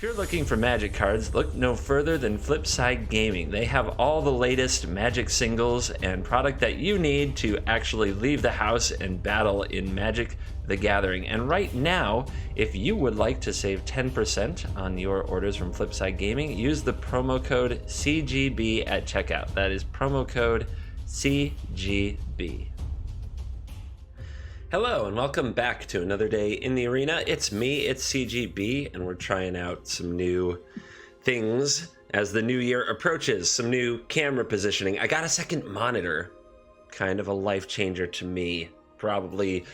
If you're looking for Magic cards, look no further than Flipside Gaming. They have all the latest Magic singles and product that you need to actually leave the house and battle in Magic the Gathering. And right now, if you would like to save 10% on your orders from Flipside Gaming, use the promo code CGB at checkout. That is promo code CGB. Hello and welcome back to another day in the arena. It's me, it's CGB, and we're trying out some new things as the new year approaches, some new camera positioning. I got a second monitor, kind of a life changer to me. Probably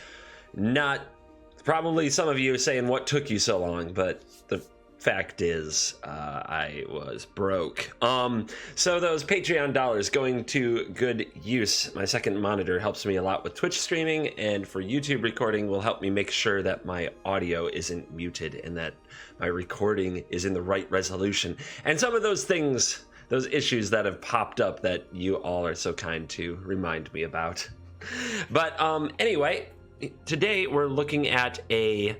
some of you are saying, what took you so long? But the fact is, I was broke. So those Patreon dollars going to good use. My second monitor helps me a lot with Twitch streaming, and for YouTube recording will help me make sure that my audio isn't muted and that my recording is in the right resolution. And some of those things, those issues that have popped up that you all are so kind to remind me about. But anyway, today we're looking at a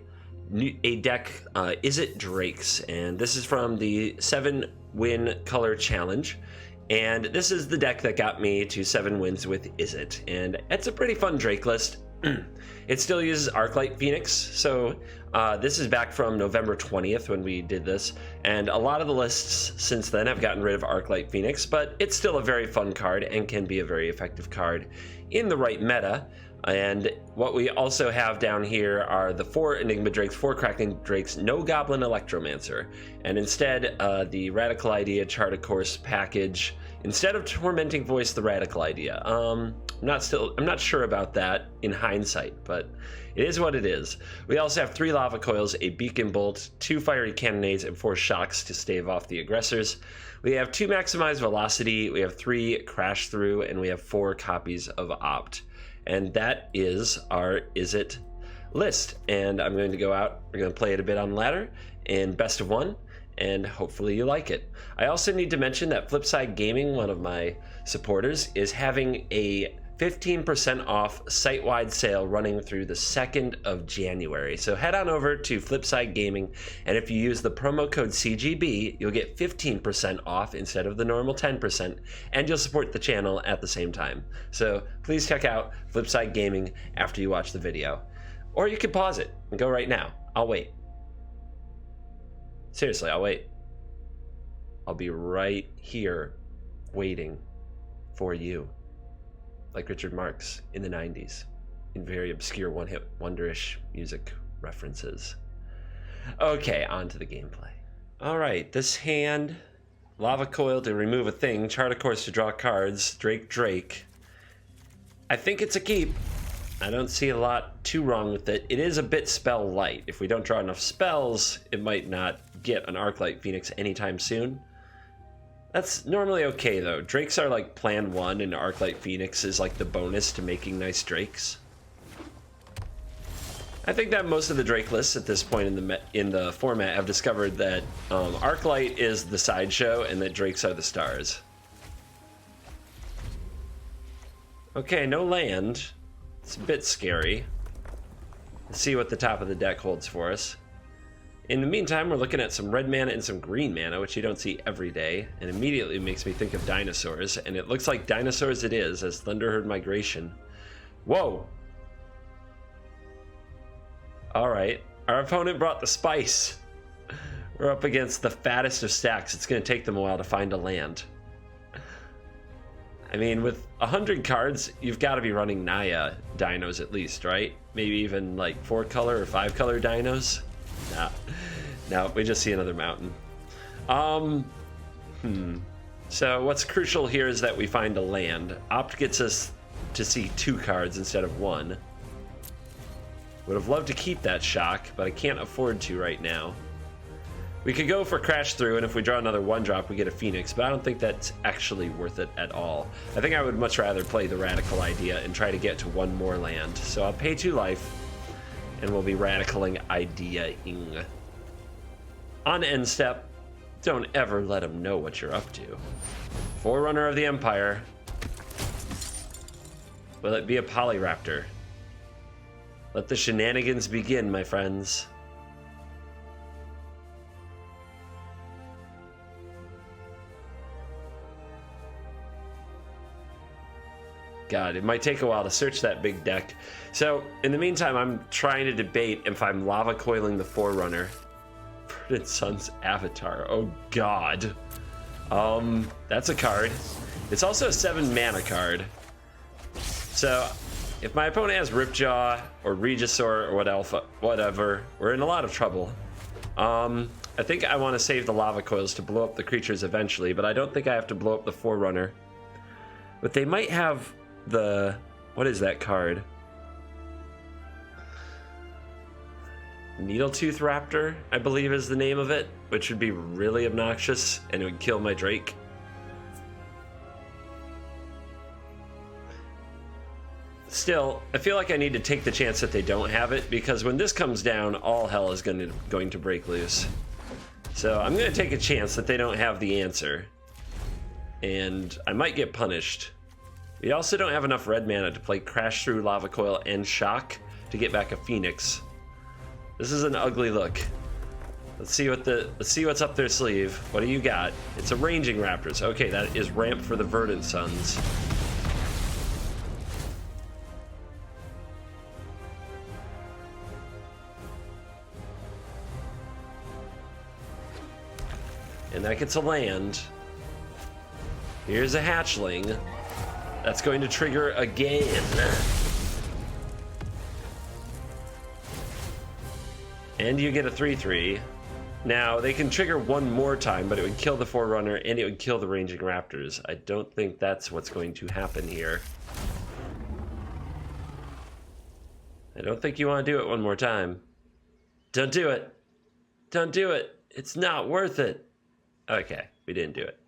deck, Izzet Drakes, and this is from the 7-win color challenge, and this is the deck that got me to 7 wins with Izzet, and it's a pretty fun Drake list. It still uses Arclight Phoenix, so this is back from November 20th when we did this, and a lot of the lists since then have gotten rid of Arclight Phoenix, but it's still a very fun card and can be a very effective card in the right meta. And what we also have down here are the 4 Enigma Drakes, 4 Crackling Drakes, no Goblin Electromancer, and instead the Radical Idea Chart a Course package instead of Tormenting Voice, the Radical Idea. I'm not sure about that in hindsight, but it is what it is. We also have 3 Lava Coils, a Beacon Bolt, 2 Fiery Cannonades, and 4 Shocks to stave off the aggressors. We have 2 Maximize Velocity, we have 3 Crash Through, and we have 4 copies of Opt. And that is our Izzet list. And I'm going to go out, we're going to play it a bit on ladder in best of 1, and hopefully you like it. I also need to mention that Flipside Gaming, one of my supporters, is having a 15% off site-wide sale running through the 2nd of January. So head on over to Flipside Gaming, and if you use the promo code CGB, you'll get 15% off instead of the normal 10%, and you'll support the channel at the same time. So please check out Flipside Gaming after you watch the video. Or you can pause it and go right now. I'll wait. Seriously, I'll wait. I'll be right here waiting for you. Like Richard Marx in the 90s, in very obscure one-hit wonderish music references. Okay, on to the gameplay. All right, this hand, Lava Coil to remove a thing, Chart a Course to draw cards, Drake. I think it's a keep. I don't see a lot too wrong with it. It is a bit spell light. If we don't draw enough spells, it might not get an Arclight Phoenix anytime soon. That's normally okay though. Drakes are like plan 1, and Arclight Phoenix is like the bonus to making nice Drakes. I think that most of the Drake lists at this point in the format have discovered that Arclight is the sideshow and that Drakes are the stars. Okay, no land. It's a bit scary. Let's see what the top of the deck holds for us. In the meantime, we're looking at some red mana and some green mana, which you don't see every day, and immediately makes me think of dinosaurs, and it looks like dinosaurs it is, as Thunderherd Migration. Whoa! Alright, our opponent brought the spice. We're up against the fattest of stacks. It's going to take them a while to find a land. I mean, with 100 cards, you've got to be running Naya dinos at least, right? Maybe even like 4-color or 5-color dinos? No, we just see another mountain. So what's crucial here is that we find a land. Opt gets us to see 2 cards instead of 1. Would have loved to keep that shock, but I can't afford to right now. We could go for Crash Through, and if we draw another 1-drop, we get a Phoenix, but I don't think that's actually worth it at all. I think I would much rather play the Radical Idea and try to get to 1 more land. So I'll pay 2 life, and we'll be Radicaling Idea-ing. On end step, don't ever let them know what you're up to. Forerunner of the Empire. Will it be a Polyraptor? Let the shenanigans begin, my friends. God, it might take a while to search that big deck. So, in the meantime, I'm trying to debate if I'm Lava Coiling the Forerunner. Verdant Sun's Avatar. Oh, God. That's a card. It's also a 7 mana card. So, if my opponent has Ripjaw or Regisaur or whatever, we're in a lot of trouble. I think I want to save the Lava Coils to blow up the creatures eventually, but I don't think I have to blow up the Forerunner. But they might have the... What is that card? Needletooth Raptor, I believe is the name of it, which would be really obnoxious, and it would kill my Drake. Still, I feel like I need to take the chance that they don't have it, because when this comes down, all hell is going to break loose. So I'm going to take a chance that they don't have the answer, and I might get punished. We also don't have enough red mana to play Crash Through, Lava Coil, and Shock to get back a Phoenix. This is an ugly look. Let's see what's up their sleeve. What do you got? It's a Ranging Raptors. Okay, that is ramp for the Verdant Suns. And that gets a land. Here's a hatchling. That's going to trigger again. And you get a 3/3. Now, they can trigger one more time, but it would kill the Forerunner and it would kill the Ranging Raptors. I don't think that's what's going to happen here. I don't think you want to do it one more time. Don't do it. Don't do it. It's not worth it. Okay, we didn't do it.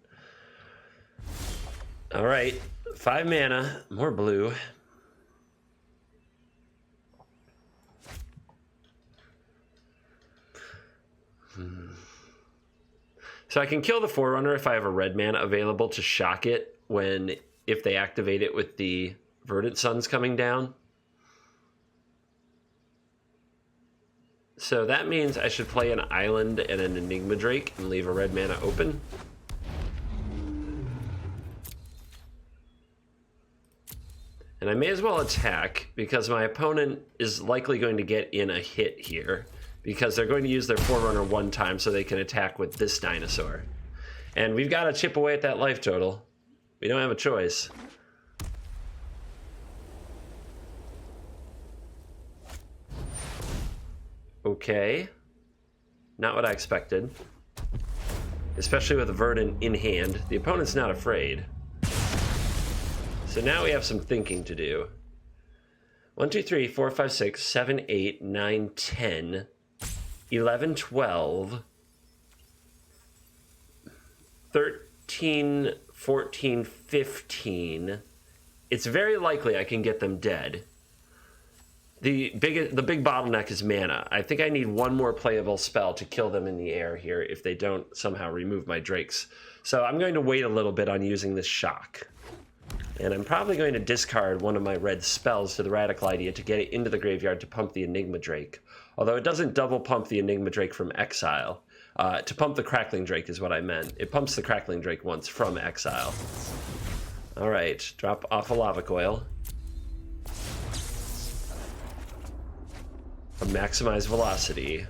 All right, 5 mana, more blue. So I can kill the Forerunner if I have a red mana available to shock it if they activate it with the Verdant Suns coming down. So that means I should play an Island and an Enigma Drake and leave a red mana open. And I may as well attack because my opponent is likely going to get in a hit here because they're going to use their Forerunner one time so they can attack with this Dinosaur. And we've got to chip away at that life total. We don't have a choice. Okay. Not what I expected. Especially with a Verdant in hand. The opponent's not afraid. So now we have some thinking to do. 1, 2, 3, 4, 5, 6, 7, 8, 9, 10, 11, 12, 13, 14, 15. It's very likely I can get them dead. The big bottleneck is mana. I think I need one more playable spell to kill them in the air here if they don't somehow remove my Drakes. So I'm going to wait a little bit on using this shock. And I'm probably going to discard one of my red spells to the Radical Idea to get it into the graveyard to pump the Enigma Drake. Although it doesn't double pump the Enigma Drake from exile. To pump the Crackling Drake is what I meant. It pumps the Crackling Drake once from exile. Alright, drop off a Lava Coil. A maximize velocity.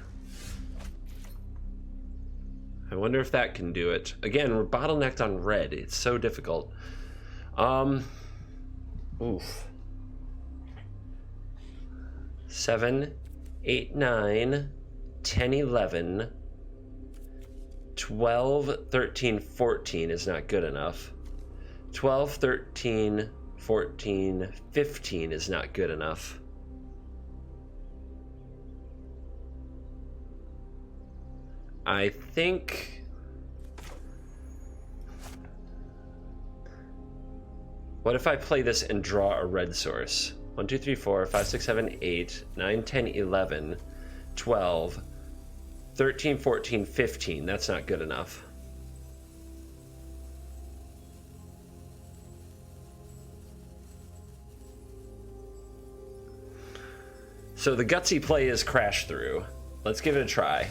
I wonder if that can do it. Again, we're bottlenecked on red. It's so difficult. Oof. 7, 8, 9, 10, 11, 12, 13, 14 is not good enough. 12, 13, 14, 15 is not good enough. I think... What if I play this and draw a red source? 1, 2, 3, 4, 5, 6, 7, 8, 9, 10, 11, 12, 13, 14, 15. That's not good enough. So the gutsy play is Crash Through. Let's give it a try.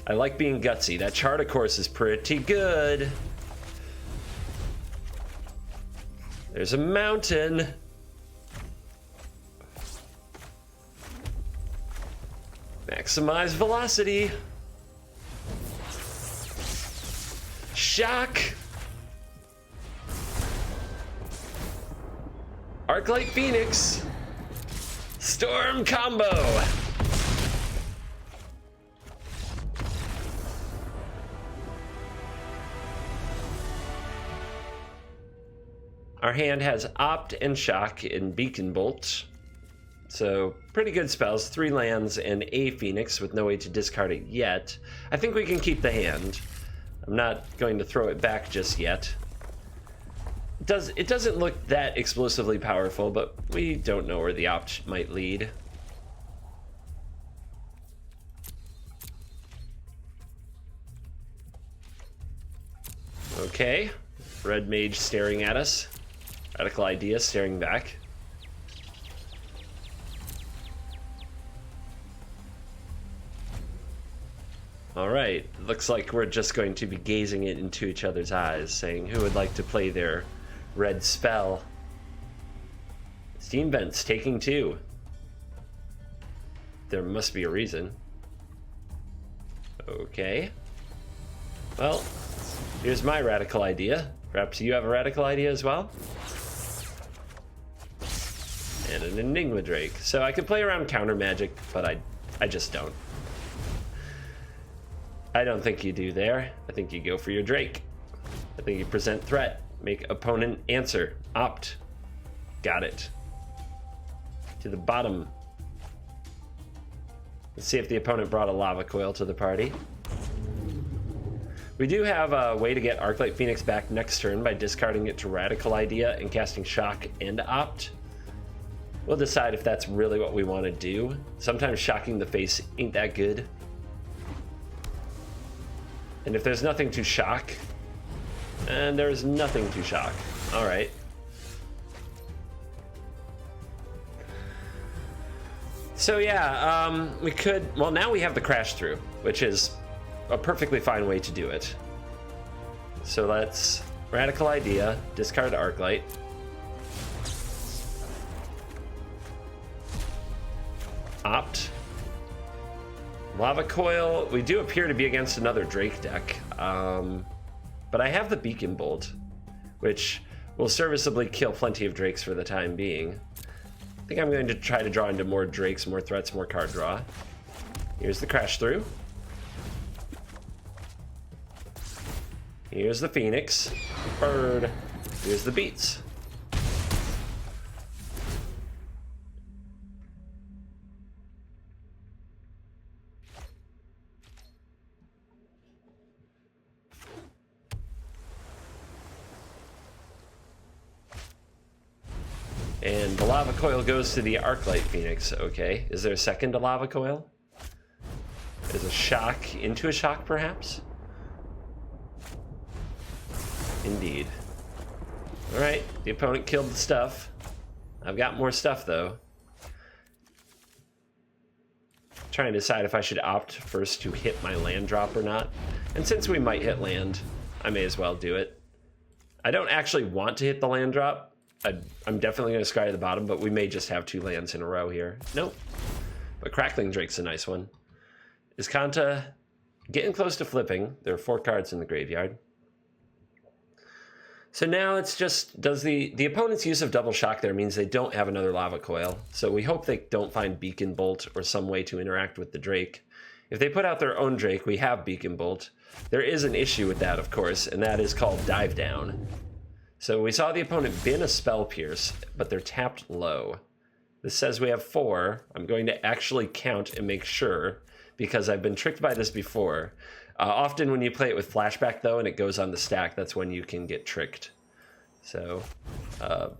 I like being gutsy. That chart, of course, is pretty good. There's a mountain. Maximize velocity. Shock. Arclight Phoenix. Storm combo. Our hand has Opt and Shock in Beacon Bolt. So pretty good spells, 3 lands and a Phoenix with no way to discard it yet. I think we can keep the hand. I'm not going to throw it back just yet. It doesn't look that explosively powerful, but we don't know where the Opt might lead. Okay, Red Mage staring at us. Radical Idea staring back. Alright, looks like we're just going to be gazing it into each other's eyes, saying who would like to play their red spell. Steam Vents taking 2. There must be a reason. Okay. Well, here's my radical idea. Perhaps you have a radical idea as well? And an Enigma Drake. So I could play around counter magic, but I just don't. I don't think you do there. I think you go for your Drake. I think you present threat. Make opponent answer. Opt. Got it. To the bottom. Let's see if the opponent brought a Lava Coil to the party. We do have a way to get Arclight Phoenix back next turn by discarding it to Radical Idea and casting Shock and Opt. We'll decide if that's really what we want to do. Sometimes shocking the face ain't that good. And if there's nothing to shock, and there's nothing to shock. All right. So yeah, we could, well, now we have the Crash Through, which is a perfectly fine way to do it. So let's Radical Idea, discard Arclight. Opt. Lava Coil, we do appear to be against another Drake deck, but I have the Beacon Bolt, which will serviceably kill plenty of Drakes for the time being. I think I'm going to try to draw into more Drakes, more threats, more card draw. Here's the Crash Through. Here's the Phoenix. Bird. Here's the Beats. And the Lava Coil goes to the Arclight Phoenix. Okay, is there a second to Lava Coil? Is a Shock into a Shock, perhaps? Indeed. Alright, the opponent killed the stuff. I've got more stuff, though. Trying to decide if I should opt first to hit my land drop or not. And since we might hit land, I may as well do it. I don't actually want to hit the land drop. I'm definitely going to scry to the bottom, but we may just have 2 lands in a row here. Nope. But Crackling Drake's a nice one. Is Kanta getting close to flipping? There are 4 cards in the graveyard. So now it's just, does the opponent's use of double shock there means they don't have another Lava Coil. So we hope they don't find Beacon Bolt or some way to interact with the Drake. If they put out their own Drake, we have Beacon Bolt. There is an issue with that, of course, and that is called Dive Down. So we saw the opponent bin a Spell Pierce, but they're tapped low. This says we have 4. I'm going to actually count and make sure, because I've been tricked by this before. Often when you play it with Flashback, though, and it goes on the stack, that's when you can get tricked. So,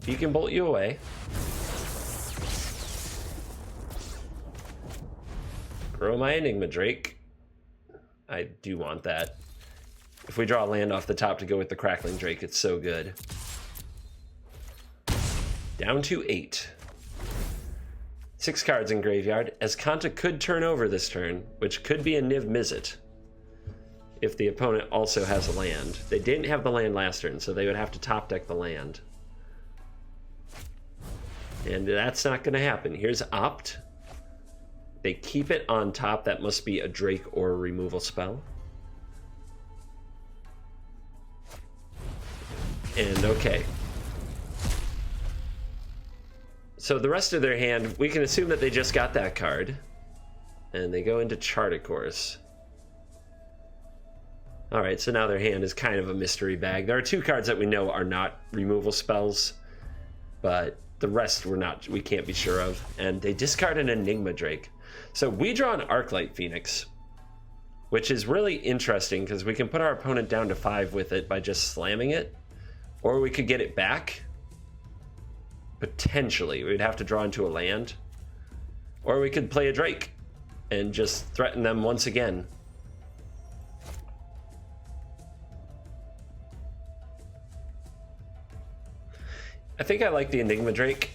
Beacon Bolt you away. Grow my Enigma Drake. I do want that. If we draw a land off the top to go with the Crackling Drake, it's so good. Down to 8. 6 cards in graveyard, as Kanta could turn over this turn, which could be a Niv Mizzet if the opponent also has a land. They didn't have the land last turn, so they would have to top deck the land. And that's not going to happen. Here's Opt. They keep it on top. That must be a Drake or a removal spell. And okay. So the rest of their hand, we can assume that they just got that card. And they go into Chart a Course. Alright, so now their hand is kind of a mystery bag. There are two cards that we know are not removal spells, but the rest we can't be sure of. And they discard an Enigma Drake. So we draw an Arclight Phoenix, which is really interesting because we can put our opponent down to 5 with it by just slamming it. Or we could get it back. Potentially. We'd have to draw into a land. Or we could play a Drake and just threaten them once again. I think I like the Enigma Drake.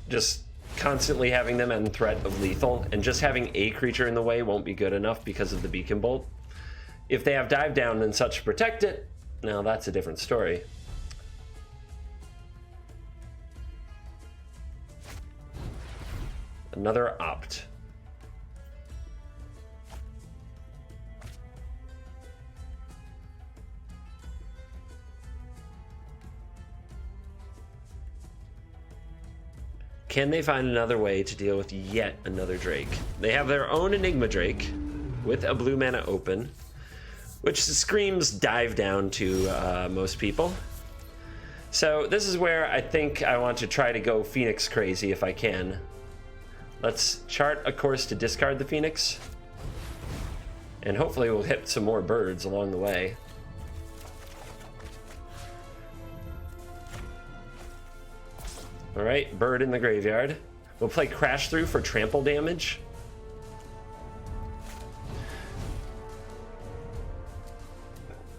Just constantly having them in threat of lethal, and just having a creature in the way won't be good enough because of the Beacon Bolt. If they have Dive Down and such to protect it, now that's a different story. Another Opt. Can they find another way to deal with yet another Drake? They have their own Enigma Drake with a blue mana open, which screams Dive Down to most people. So this is where I think I want to try to go Phoenix crazy if I can. Let's Chart a Course to discard the Phoenix. And hopefully we'll hit some more birds along the way. Alright, bird in the graveyard. We'll play Crash Through for trample damage.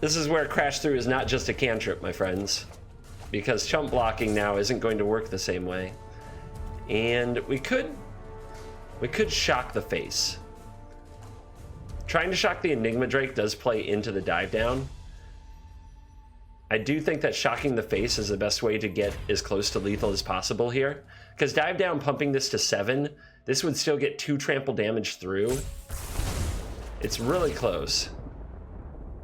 This is where Crash Through is not just a cantrip, my friends. Because chump blocking now isn't going to work the same way. And we could shock the face. Trying to shock the Enigma Drake does play into the Dive Down. I do think that shocking the face is the best way to get as close to lethal as possible here. Because Dive Down pumping this to 7, this would still get 2 trample damage through. It's really close.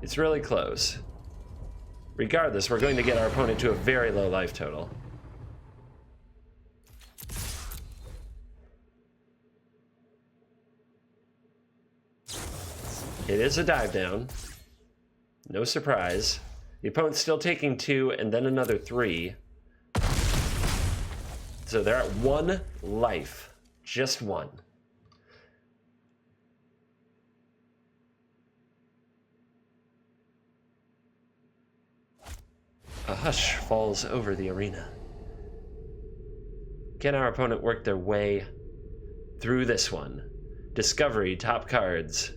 It's really close. Regardless, we're going to get our opponent to a very low life total. It is a Dive Down. No surprise. The opponent's still taking 2 and then another 3. So they're at 1 life. Just 1. A hush falls over the arena. Can our opponent work their way through this one? Discovery, top cards.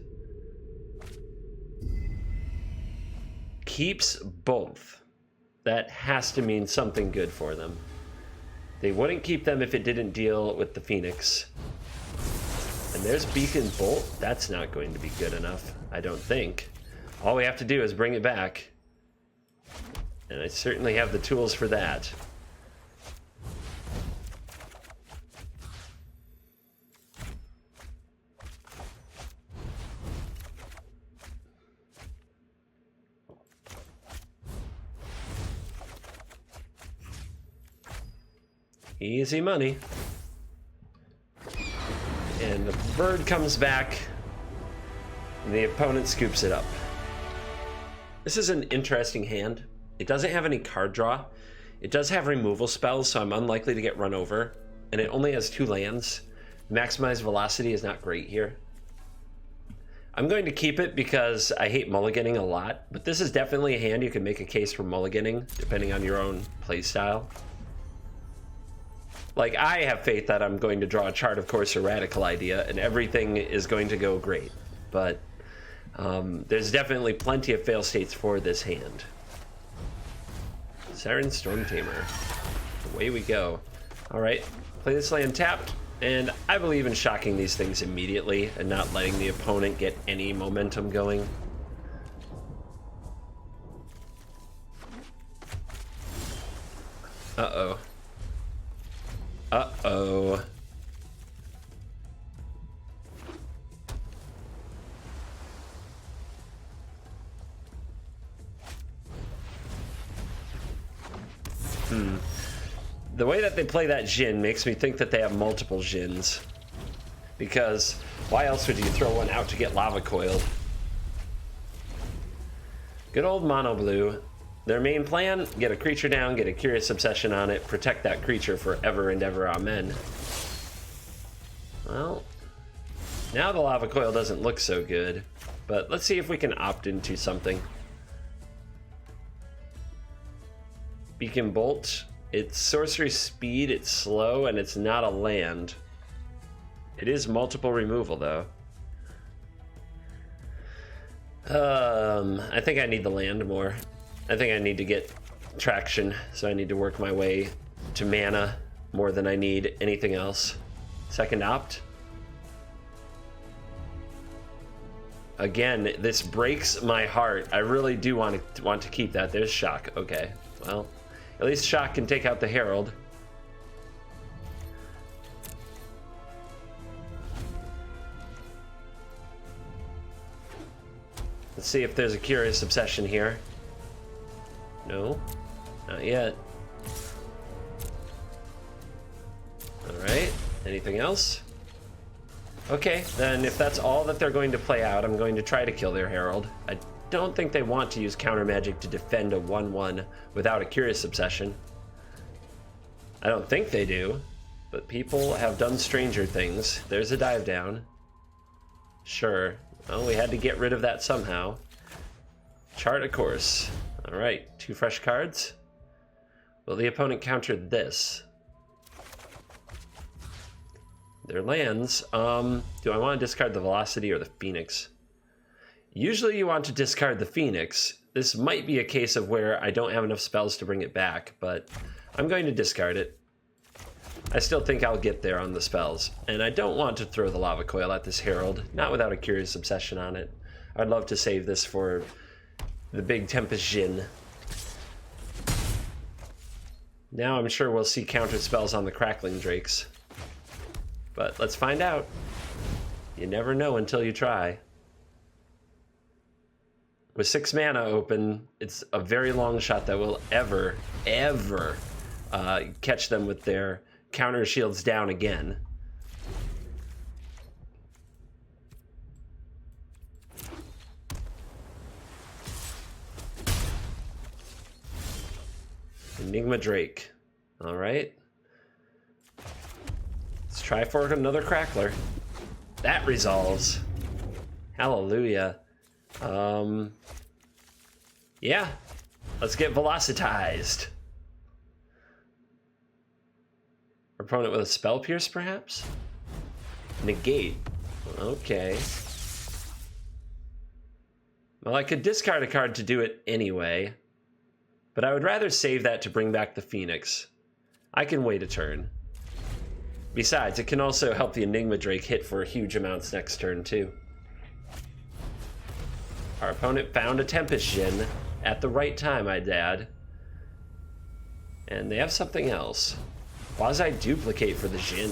Keeps both. That has to mean something good for them. They wouldn't keep them if it didn't deal with the Phoenix. And there's Beacon Bolt. That's not going to be good enough, I don't think. All we have to do is bring it back. And I certainly have the tools for that. Easy money. And the bird comes back, and the opponent scoops it up. This is an interesting hand. It doesn't have any card draw. It does have removal spells, so I'm unlikely to get run over. And it only has 2 lands. Maximized velocity is not great here. I'm going to keep it because I hate mulliganing a lot, but this is definitely a hand you can make a case for mulliganing, depending on your own playstyle. Like, I have faith that I'm going to draw a Chart of Course or Radical Idea, and everything is going to go great. But there's definitely plenty of fail states for this hand. Siren Storm Tamer. Away we go. Alright, play this land tapped, and I believe in shocking these things immediately and not letting the opponent get any momentum going. Uh-oh. Uh-oh. The way that they play that Jhin makes me think that they have multiple Jhins. Because why else would you throw one out to get Lava Coiled? Good old Mono Blue. Their main plan, get a creature down, get a Curious Obsession on it, protect that creature forever and ever, amen. Well, now the Lava Coil doesn't look so good, but let's see if we can opt into something. Beacon Bolt, it's sorcery speed, it's slow, and it's not a land. It is multiple removal, though. I think I need the land more. I think I need to get traction, so I need to work my way to mana more than I need anything else. Second opt. Again, this breaks my heart. I really do want to keep that. There's Shock. Okay, well, at least Shock can take out the Herald. Let's see if there's a Curious Obsession here. No, not yet. All right, anything else? Okay, then if that's all that they're going to play out, I'm going to try to kill their Herald. I don't think they want to use counter magic to defend a 1/1 without a Curious Obsession. I don't think they do, but people have done stranger things. There's a dive down. Sure. Well, we had to get rid of that somehow. Chart a course. All right, 2 fresh cards. Will the opponent counter this? Their lands. Do I want to discard the Velocity or the Phoenix? Usually you want to discard the Phoenix. This might be a case of where I don't have enough spells to bring it back, but I'm going to discard it. I still think I'll get there on the spells, and I don't want to throw the Lava Coil at this Herald, not without a Curious Obsession on it. I'd love to save this for the big Tempest Jhin. Now I'm sure we'll see counter spells on the Crackling Drakes. But let's find out. You never know until you try. With 6 mana open, it's a very long shot that will ever catch them with their counter shields down again. Enigma Drake. All right. Let's try for another Crackler. That resolves. Hallelujah. Yeah. Let's get velocitized. Opponent with a Spell Pierce, perhaps? Negate. Okay. Well, I could discard a card to do it anyway, but I would rather save that to bring back the Phoenix. I can wait a turn. Besides, it can also help the Enigma Drake hit for huge amounts next turn, too. Our opponent found a Tempest Jhin at the right time, I'd add. And they have something else. Quasi-duplicate for the Jhin.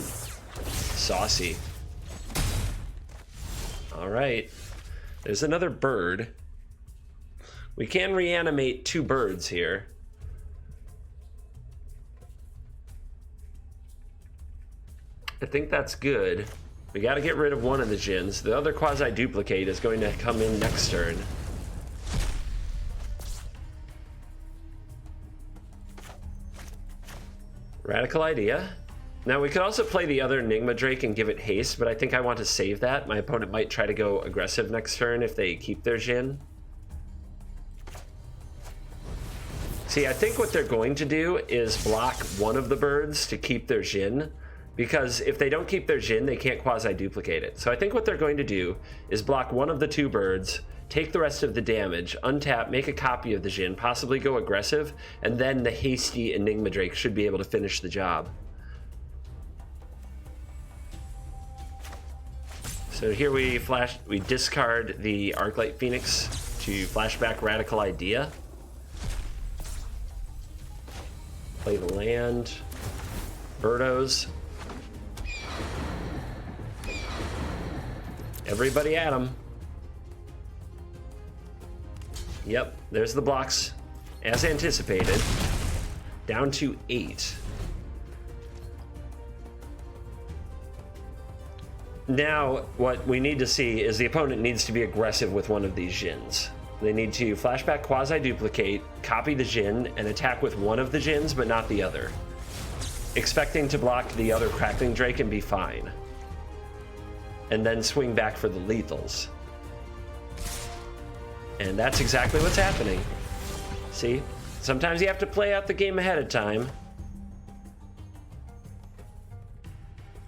Saucy. Alright. There's another bird. We can reanimate 2 birds here. I think that's good. We gotta get rid of one of the Jhins. The other quasi-duplicate is going to come in next turn. Radical idea. Now we could also play the other Enigma Drake and give it haste, but I think I want to save that. My opponent might try to go aggressive next turn if they keep their Jhin. See, I think what they're going to do is block one of the birds to keep their Jhin, because if they don't keep their Jhin, they can't quasi-duplicate it. So I think what they're going to do is block one of the 2 birds, take the rest of the damage, untap, make a copy of the Jhin, possibly go aggressive, and then the hasty Enigma Drake should be able to finish the job. So here we discard the Arclight Phoenix to flashback Radical Idea. Play the land. Birdos. Everybody at him. Yep, there's the blocks. As anticipated. Down to 8. Now, what we need to see is the opponent needs to be aggressive with one of these Djinns. They need to flashback quasi-duplicate, copy the Djinn, and attack with one of the Djinns, but not the other. Expecting to block the other Crackling Drake and be fine. And then swing back for the lethals. And that's exactly what's happening. See? Sometimes you have to play out the game ahead of time.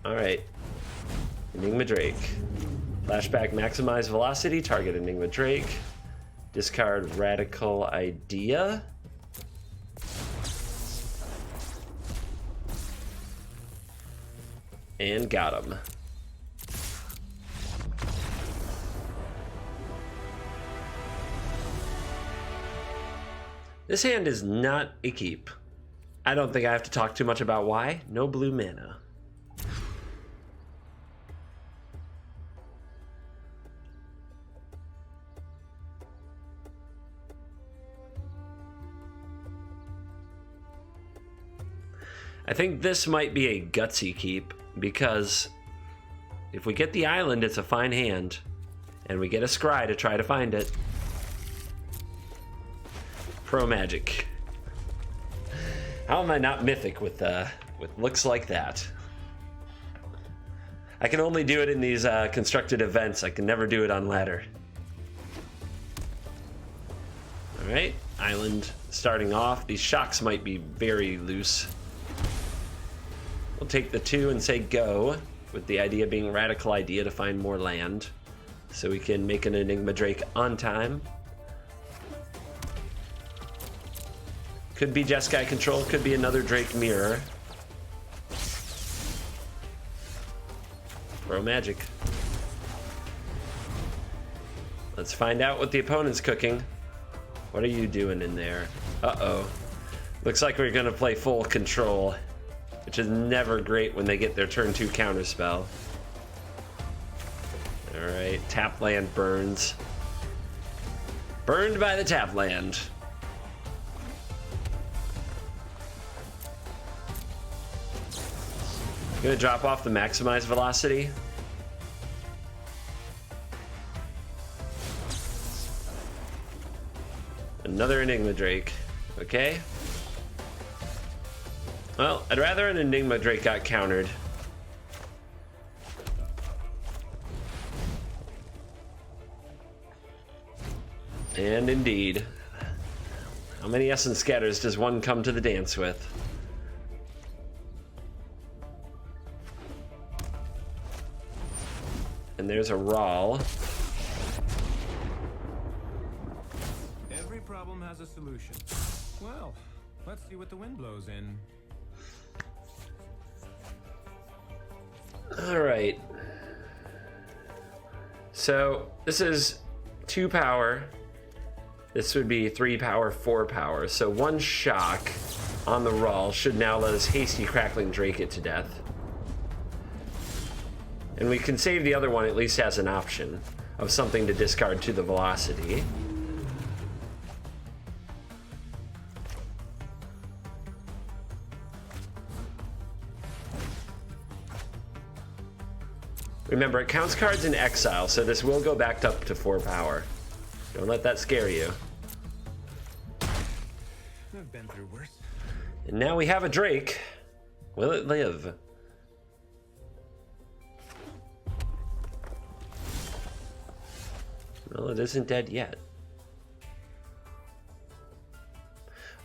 Alright. Enigma Drake. Flashback, maximize velocity, target Enigma Drake. Discard Radical Idea. And got him. This hand is not a keep. I don't think I have to talk too much about why. No blue mana. I think this might be a gutsy keep, because if we get the island, it's a fine hand, and we get a scry to try to find it. Pro Magic. How am I not mythic with looks like that? I can only do it in these constructed events. I can never do it on ladder. All right, island starting off. These shocks might be very loose. We'll take the 2 and say go, with the idea being Radical Idea to find more land, so we can make an Enigma Drake on time. Could be Jeskai control, could be another Drake mirror. Pro Magic. Let's find out what the opponent's cooking. What are you doing in there? Uh-oh. Looks like we're gonna play full control, which is never great when they get their turn 2 counterspell. Alright, tap land burns. Burned by the tap land. Gonna drop off the maximize velocity. Another Enigma Drake. Okay. Well, I'd rather an Enigma Drake got countered. And indeed. How many Essence Scatters does one come to the dance with? And there's a Rawl. Every problem has a solution. Well, let's see what the wind blows in. All right. So this is 2 power. This would be 3 power, 4 power. So 1 shock on the Rawl should now let us hasty Crackling Drake it to death. And we can save the other one at least as an option of something to discard to the velocity. Remember, it counts cards in exile, so this will go back up to 4 power. Don't let that scare you. I've been through worse. And now we have a Drake. Will it live? Well, it isn't dead yet.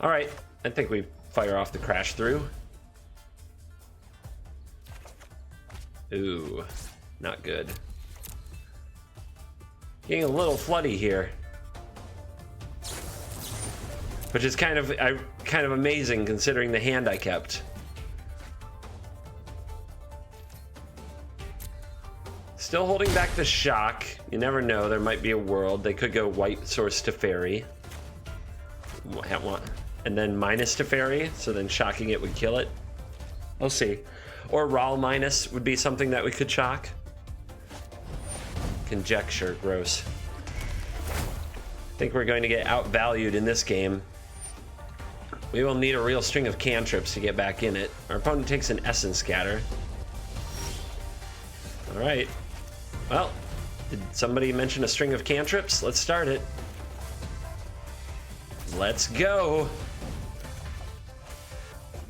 All right, I think we fire off the crash through. Ooh, not good. Getting a little floody here, which is kind of amazing considering the hand I kept. Still holding back the shock. You never know, there might be a world. They could go white source to fairy. And then minus to fairy, so then shocking it would kill it. We'll see. Or Rawl minus would be something that we could shock. Conjecture, gross. I think we're going to get outvalued in this game. We will need a real string of cantrips to get back in it. Our opponent takes an Essence Scatter. All right. Well, did somebody mention a string of cantrips? Let's start it. Let's go.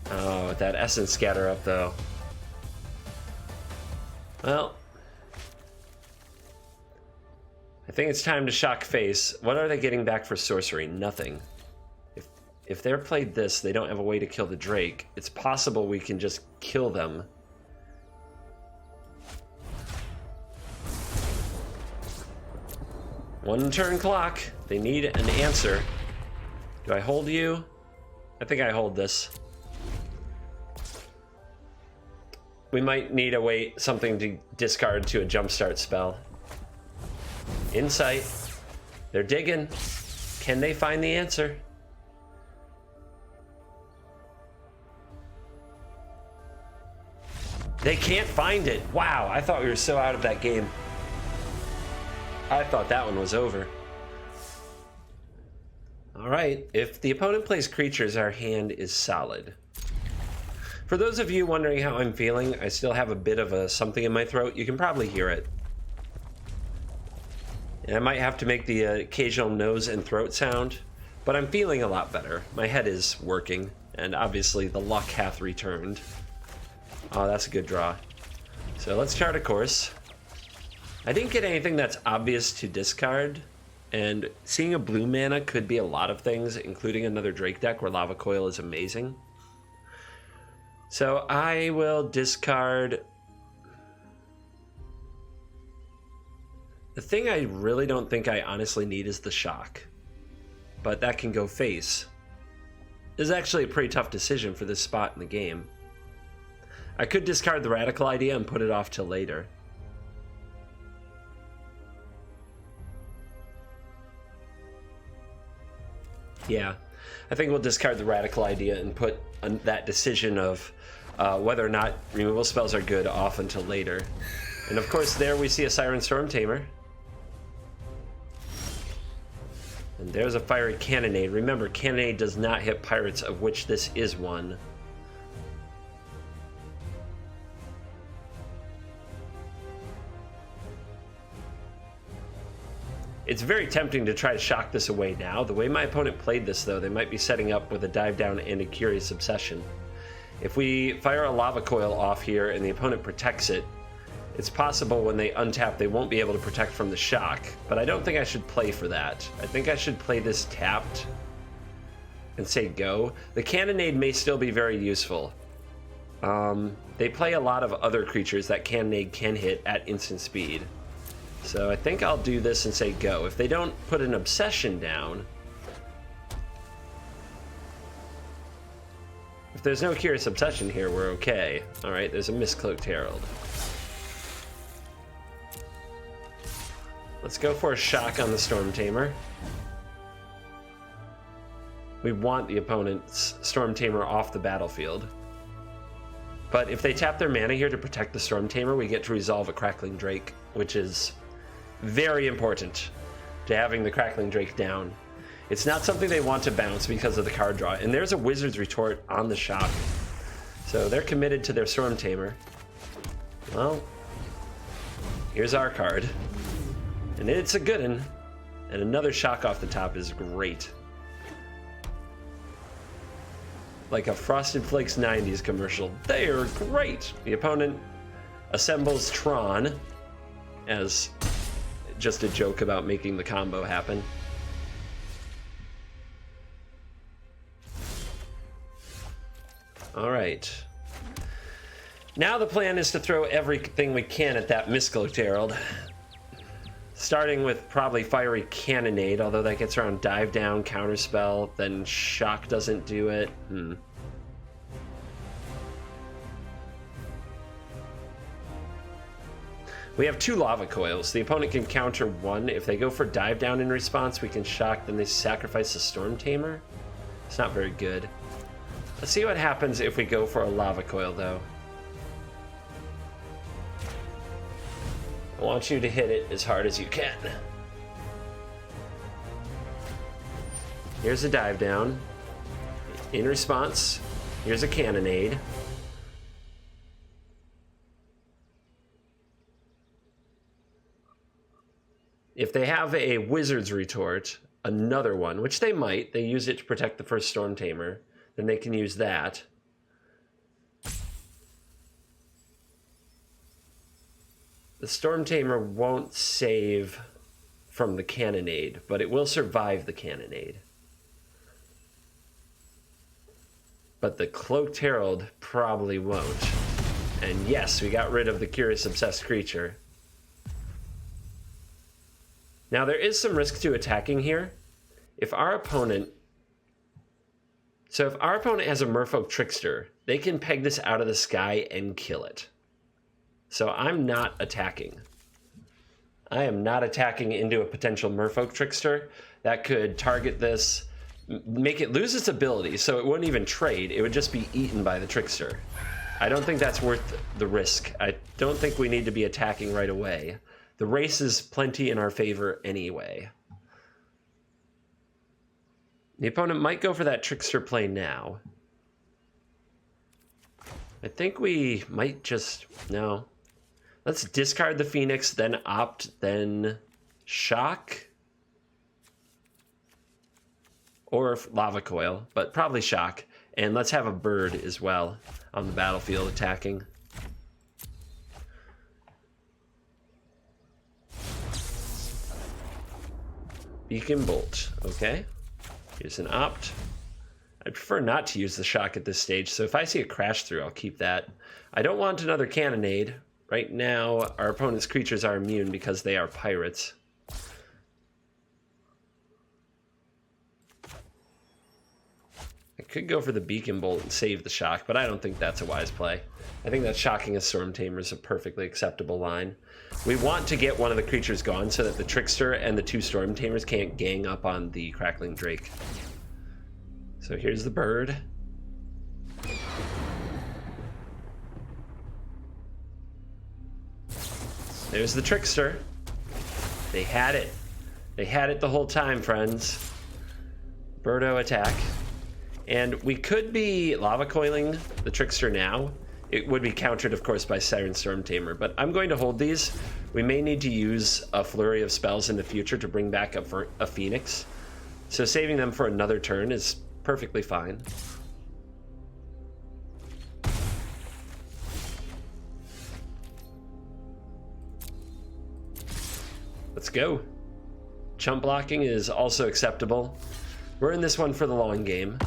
Oh, with that Essence Scatter up, though. Well, I think it's time to shock face. What are they getting back for sorcery? Nothing. If they're played this, they don't have a way to kill the Drake. It's possible we can just kill them. One turn clock. They need an answer. Do I hold you? I think I hold this. We might need something to discard to a jumpstart spell. Insight. They're digging. Can they find the answer? They can't find it. Wow, I thought we were so out of that game. I thought that one was over. All right, if the opponent plays creatures, our hand is solid. For those of you wondering how I'm feeling, I still have a bit of a something in my throat. You can probably hear it. And I might have to make the occasional nose and throat sound, but I'm feeling a lot better. My head is working, and obviously the luck hath returned. Oh, that's a good draw. So let's chart a course. I didn't get anything that's obvious to discard, and seeing a blue mana could be a lot of things, including another Drake deck where Lava Coil is amazing. So I will discard. The thing I really don't think I honestly need is the shock, but that can go face. This is actually a pretty tough decision for this spot in the game. I could discard the radical idea and put it off till later. Yeah, I think we'll discard the radical idea and put that decision of whether or not removal spells are good off until later. And of course there we see a Siren Storm Tamer. And there's a Fiery Cannonade. Remember, Cannonade does not hit pirates, of which this is one. It's very tempting to try to shock this away now. The way my opponent played this, though, they might be setting up with a dive down and a Curious Obsession. If we fire a Lava Coil off here and the opponent protects it, it's possible when they untap they won't be able to protect from the shock, but I don't think I should play for that. I think I should play this tapped and say go. The Cannonade may still be very useful. They play a lot of other creatures that Cannonade can hit at instant speed. So I think I'll do this and say go. If they don't put an Obsession down, if there's no Curious Obsession here, we're okay. All right, there's a Mistcloaked Herald. Let's go for a shock on the Storm Tamer. We want the opponent's Storm Tamer off the battlefield. But if they tap their mana here to protect the Storm Tamer, we get to resolve a Crackling Drake, which is very important to having the Crackling Drake down. It's not something they want to bounce because of the card draw. And there's a Wizard's Retort on the shock. So they're committed to their Storm Tamer. Well, here's our card. And it's a good one. And another shock off the top is great. Like a Frosted Flakes 90s commercial. They are great! The opponent assembles Tron as just a joke about making the combo happen. Alright. Now the plan is to throw everything we can at that Mistcloaked Herald. Starting with probably Fiery Cannonade, although that gets around dive down, counterspell, then shock doesn't do it. We have 2 Lava Coils. The opponent can counter 1. If they go for dive down in response, we can shock, then they sacrifice the Storm Tamer. It's not very good. Let's see what happens if we go for a Lava Coil, though. I want you to hit it as hard as you can. Here's a dive down. In response, here's a Cannonade. If they have a Wizard's Retort, another one, which they might, they use it to protect the first Storm Tamer, then they can use that. The Storm Tamer won't save from the Cannonade, but it will survive the Cannonade. But the Cloaked Herald probably won't. And yes, we got rid of the Curious Obsessed Creature. Now there is some risk to attacking here. If our opponent has a Merfolk Trickster, they can peg this out of the sky and kill it. So I'm not attacking. I am not attacking into a potential Merfolk Trickster that could target this, make it lose its ability, so it wouldn't even trade. It would just be eaten by the Trickster. I don't think that's worth the risk. I don't think we need to be attacking right away. The race is plenty in our favor anyway. The opponent might go for that Trickster play now. I think we might just... no. Let's discard the Phoenix, then opt, then shock. Or Lava Coil, but probably shock. And let's have a bird as well on the battlefield attacking. Beacon Bolt, okay. Here's an opt. I prefer not to use the shock at this stage, so if I see a crash through, I'll keep that. I don't want another Cannonade. Right now, our opponent's creatures are immune because they are pirates. I could go for the Beacon Bolt and save the shock, but I don't think that's a wise play. I think that shocking a Storm Tamer is a perfectly acceptable line. We want to get one of the creatures gone so that the Trickster and the two Storm Tamers can't gang up on the Crackling Drake. So here's the bird. There's the Trickster. They had it. They had it the whole time, friends. Birdo attack. And we could be Lava Coiling the Trickster now. It would be countered, of course, by Siren Storm Tamer, but I'm going to hold these. We may need to use a flurry of spells in the future to bring back a Phoenix. So saving them for another turn is perfectly fine. Let's go. Chump blocking is also acceptable. We're in this one for the long game.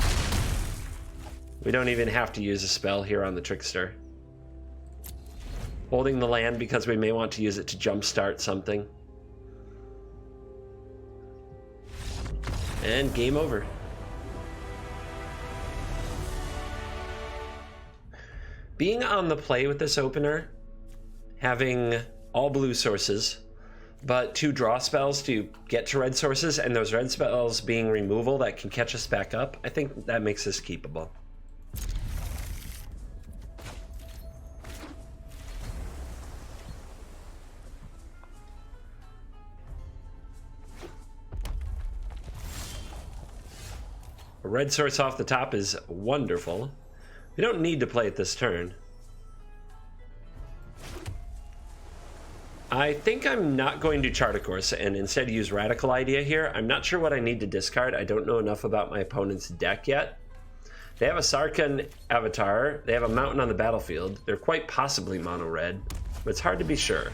We don't even have to use a spell here on the Trickster. Holding the land because we may want to use it to jumpstart something. And game over. Being on the play with this opener, having all blue sources, but 2 draw spells to get to red sources, and those red spells being removal that can catch us back up, I think that makes this keepable. A red source off the top is wonderful. We don't need to play it this turn. I think I'm not going to chart a course and instead use Radical Idea here. I'm not sure what I need to discard. I don't know enough about my opponent's deck yet. They have a Sarkhan Avatar. They have a Mountain on the battlefield. They're quite possibly mono-red, but it's hard to be sure.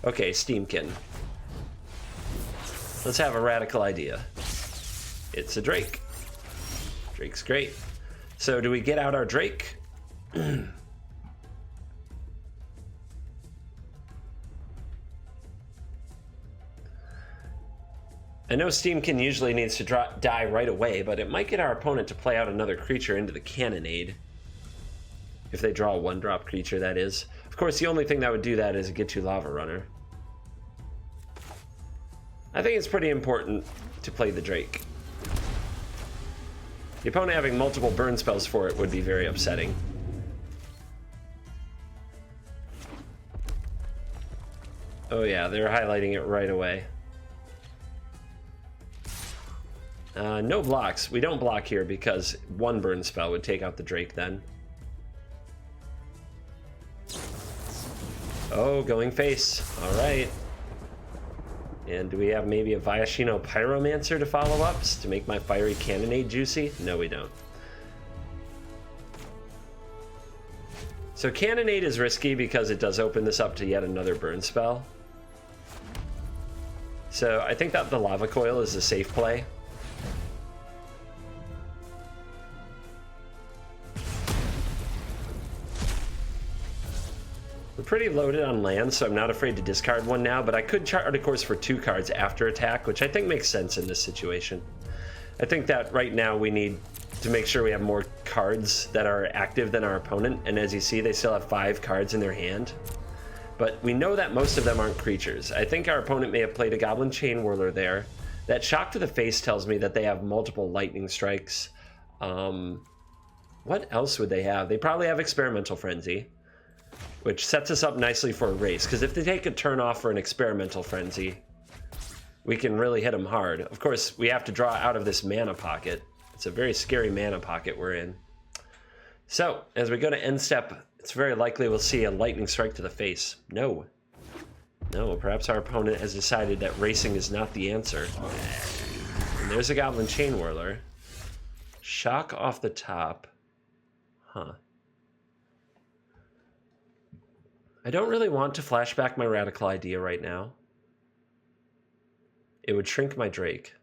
Okay, Steamkin. Let's have a Radical Idea. It's a Drake. Drake's great. So do we get out our Drake? I know Steamkin usually needs to die right away, but it might get our opponent to play out another creature into the Cannonade. If they draw a 1-drop creature, that is. Of course, the only thing that would do that is a Get to Lava Runner. I think it's pretty important to play the Drake. The opponent having multiple burn spells for it would be very upsetting. Oh yeah, they're highlighting it right away. No blocks. We don't block here because one burn spell would take out the Drake then. Oh, going face. All right. And do we have maybe a Viashino Pyromancer to follow up to make my Fiery Cannonade juicy? No, we don't. So Cannonade is risky because it does open this up to yet another burn spell. So I think that the Lava Coil is a safe play. We're pretty loaded on land, so I'm not afraid to discard one now, but I could chart a course for 2 cards after attack, which I think makes sense in this situation. I think that right now we need to make sure we have more cards that are active than our opponent, and as you see, they still have 5 cards in their hand. But we know that most of them aren't creatures. I think our opponent may have played a Goblin Chain Whirler there. That Shock to the Face tells me that they have multiple Lightning Strikes. What else would they have? They probably have Experimental Frenzy, which sets us up nicely for a race, because if they take a turn off for an Experimental Frenzy, we can really hit them hard. Of course, we have to draw out of this mana pocket. It's a very scary mana pocket we're in. So, as we go to end step, it's very likely we'll see a Lightning Strike to the face. No. No, perhaps our opponent has decided that racing is not the answer. And there's a Goblin Chain Whirler. Shock off the top. Huh. I don't really want to flashback my radical idea right now. It would shrink my Drake.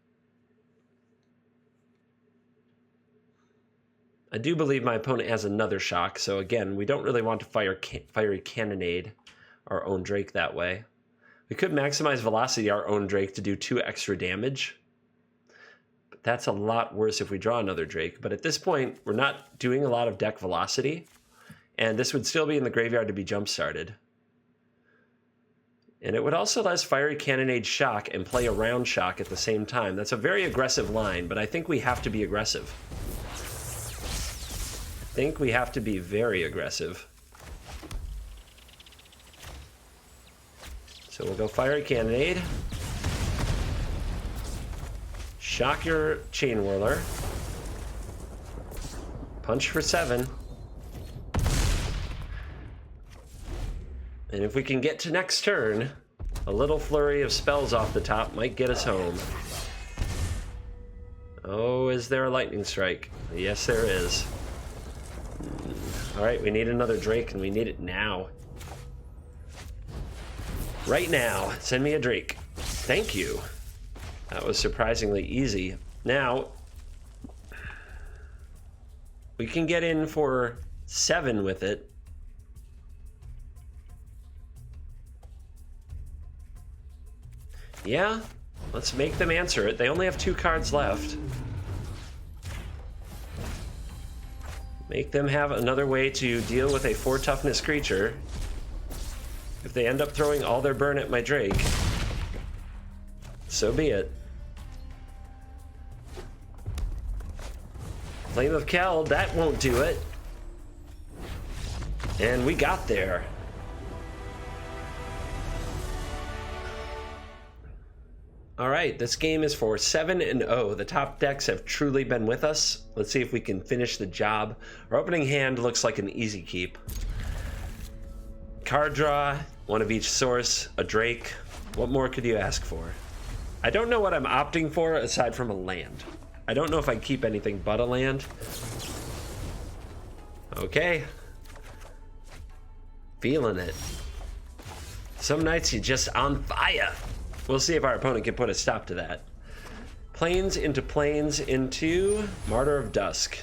I do believe my opponent has another shock, so again, we don't really want to Fiery Cannonade our own Drake that way. We could maximize velocity our own Drake to do 2 extra damage, but that's a lot worse if we draw another Drake. But at this point, we're not doing a lot of deck velocity, and this would still be in the graveyard to be jump-started. And it would also let us Fiery Cannonade Shock and play around Shock at the same time. That's a very aggressive line, but I think we have to be aggressive. I think we have to be very aggressive. So we'll go Fiery Cannonade. Shock your Chain Whirler. Punch for 7. And if we can get to next turn, a little flurry of spells off the top might get us home. Oh, is there a Lightning Strike? Yes, there is. All right, we need another Drake, and we need it now. Right now, send me a Drake. Thank you. That was surprisingly easy. Now, we can get in for 7 with it. Yeah, let's make them answer it. They only have 2 cards left. Make them have another way to deal with a 4 toughness creature. If they end up throwing all their burn at my Drake, so be it. Flame of Kel, that won't do it. And we got there. All right, this game is for 7-0. The top decks have truly been with us. Let's see if we can finish the job. Our opening hand looks like an easy keep. Card draw, one of each source, a Drake. What more could you ask for? I don't know what I'm opting for aside from a land. I don't know if I keep anything but a land. Okay. Feeling it. Some nights you're just on fire. We'll see if our opponent can put a stop to that. Plains into Martyr of Dusk.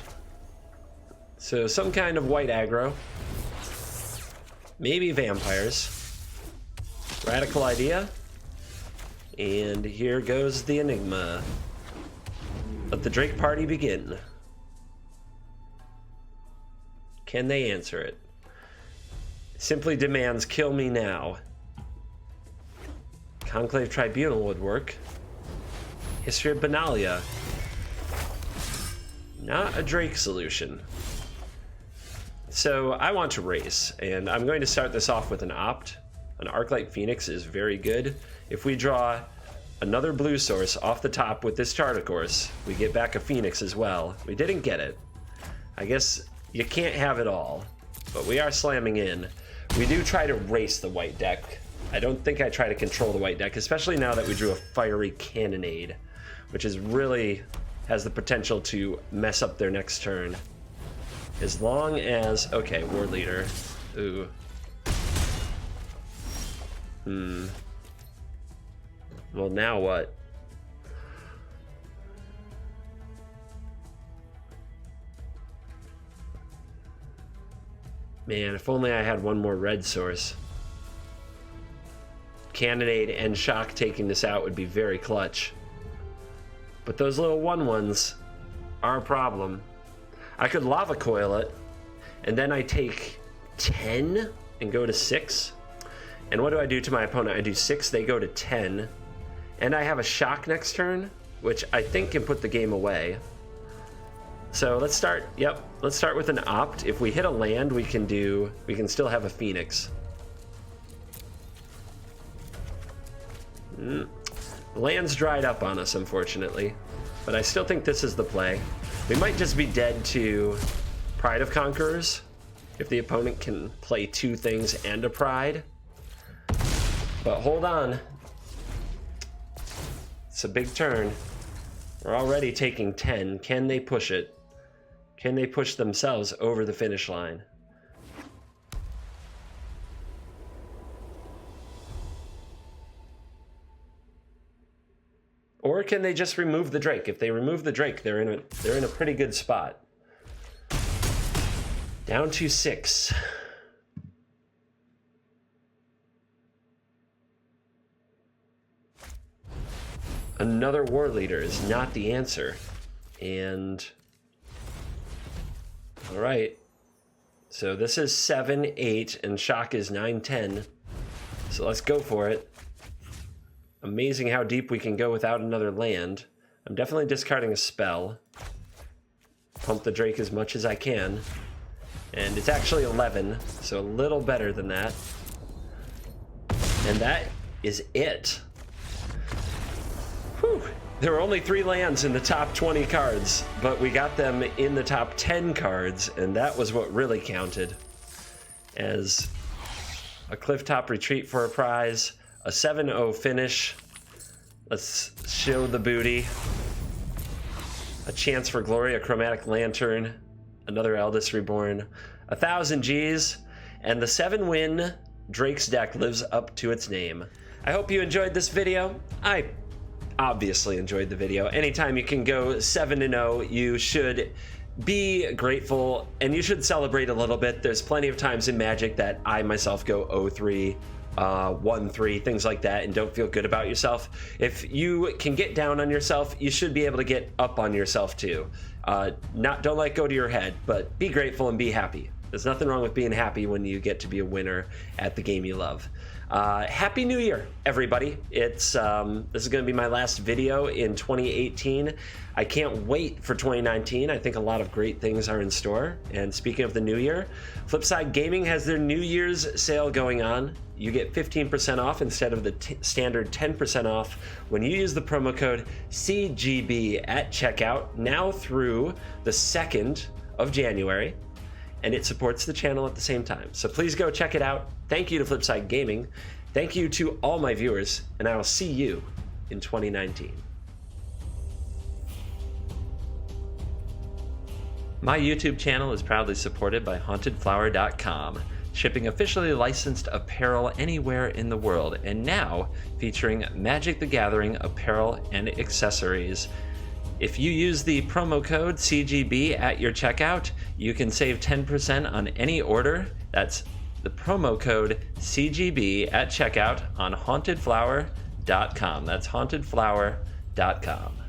So some kind of white aggro. Maybe vampires. Radical idea. And here goes the Enigma. Let the Drake party begin. Can they answer it? Simply demands kill me now. Conclave Tribunal would work. History of Benalia. Not a Drake solution. So I want to race, and I'm going to start this off with an opt. An Arclight Phoenix is very good. If we draw another blue source off the top with this Charter Course, we get back a Phoenix as well. We didn't get it. I guess you can't have it all, but we are slamming in. We do try to race the white deck. I don't think I try to control the white deck, especially now that we drew a Fiery Cannonade, which is really has the potential to mess up their next turn. As long as, okay, War Leader. Ooh. Well, now what? Man, if only I had one more red source. Cannonade and Shock taking this out would be very clutch. But those little 1/1s are a problem. I could Lava Coil it, and then I take 10 and go to 6. And what do I do to my opponent? I do 6, they go to 10. And I have a Shock next turn, which I think can put the game away. So let's start, let's start with an opt. If we hit a land, we can still have a Phoenix. The land's dried up on us, unfortunately. But I still think this is the play. We might just be dead to Pride of Conquerors if the opponent can play 2 things and a Pride. But hold on. It's a big turn. We're already taking 10. Can they push it? Can they push themselves over the finish line? Or can they just remove the Drake? If they remove the Drake, they're in a pretty good spot. Down to 6. Another War Leader is not the answer. And all right. So this is 7, 8, and Shock is 9, 10. So let's go for it. Amazing how deep we can go without another land. I'm definitely discarding a spell. Pump the Drake as much as I can. And it's actually 11, so a little better than that. And that is it. Whew. There were only 3 lands in the top 20 cards, but we got them in the top 10 cards, and that was what really counted. As a Clifftop Retreat for a prize, a 7-0 finish. Let's show the booty. A Chance for Glory, a Chromatic Lantern, another Eldest Reborn, 1,000 Gs, and the 7-win Drake's deck lives up to its name. I hope you enjoyed this video. I obviously enjoyed the video. Anytime you can go 7-0, you should be grateful and you should celebrate a little bit. There's plenty of times in Magic that I myself go 0-3, 1-3, things like that, and don't feel good about yourself. If you can get down on yourself, you should be able to get up on yourself too. Don't let go to your head, but be grateful and be happy. There's nothing wrong with being happy when you get to be a winner at the game you love. Happy New Year, everybody. This is going to be my last video in 2018. I can't wait for 2019. I think a lot of great things are in store. And speaking of the new year, Flipside Gaming has their New Year's sale going on. You get 15% off instead of the standard 10% off when you use the promo code CGB at checkout, now through the 2nd of January. And it supports the channel at the same time. So please go check it out. Thank you to Flipside Gaming. Thank you to all my viewers, and I will see you in 2019. My YouTube channel is proudly supported by HauntedFlower.com, shipping officially licensed apparel anywhere in the world, and now featuring Magic the Gathering apparel and accessories. If you use the promo code CGB at your checkout, you can save 10% on any order. That's the promo code CGB at checkout on HauntedFlower.com. That's HauntedFlower.com.